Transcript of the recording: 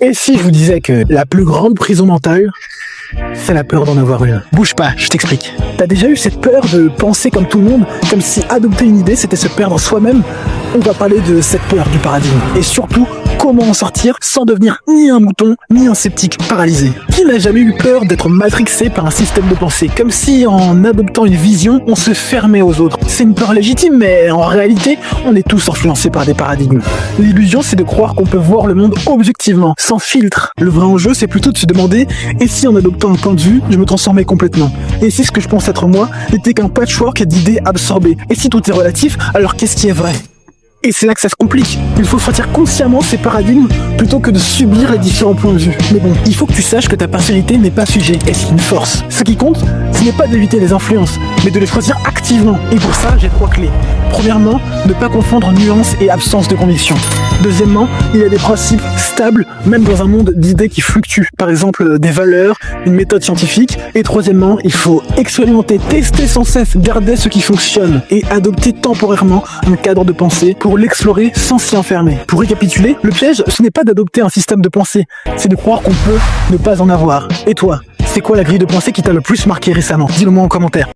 Et si je vous disais que la plus grande prison mentale, c'est la peur d'en avoir une? Bouge pas, je t'explique. T'as déjà eu cette peur de penser comme tout le monde, comme si adopter une idée c'était se perdre soi-même? On va parler de cette peur du paradigme. Et surtout, comment en sortir sans devenir ni un mouton, ni un sceptique paralysé. Qui n'a jamais eu peur d'être matrixé par un système de pensée? Comme si en adoptant une vision, on se fermait aux autres. C'est une peur légitime, mais en réalité, on est tous influencés par des paradigmes. L'illusion, c'est de croire qu'on peut voir le monde objectivement, sans filtre. Le vrai enjeu, c'est plutôt de se demander, et si en adoptant un point de vue, je me transformais complètement? Et si ce que je pense être moi n'était qu'un patchwork d'idées absorbées? Et si tout est relatif, alors qu'est-ce qui est vrai? Et c'est là que ça se complique. Il faut sortir consciemment ces paradigmes plutôt que de subir les différents points de vue. Mais bon, il faut que tu saches que ta personnalité n'est pas figée, et c'est une force. Ce qui compte, ce n'est pas d'éviter les influences, mais de les choisir activement. Et pour ça, j'ai 3 clés. Premièrement, ne pas confondre nuance et absence de conviction. Deuxièmement, il y a des principes stables, même dans un monde d'idées qui fluctuent. Par exemple, des valeurs, une méthode scientifique. Et troisièmement, il faut expérimenter, tester sans cesse, garder ce qui fonctionne et adopter temporairement un cadre de pensée pour l'explorer sans s'y enfermer. Pour récapituler, le piège, ce n'est pas d'adopter un système de pensée, c'est de croire qu'on peut ne pas en avoir. Et toi, c'est quoi la grille de pensée qui t'a le plus marqué récemment? Dis-le moi en commentaire.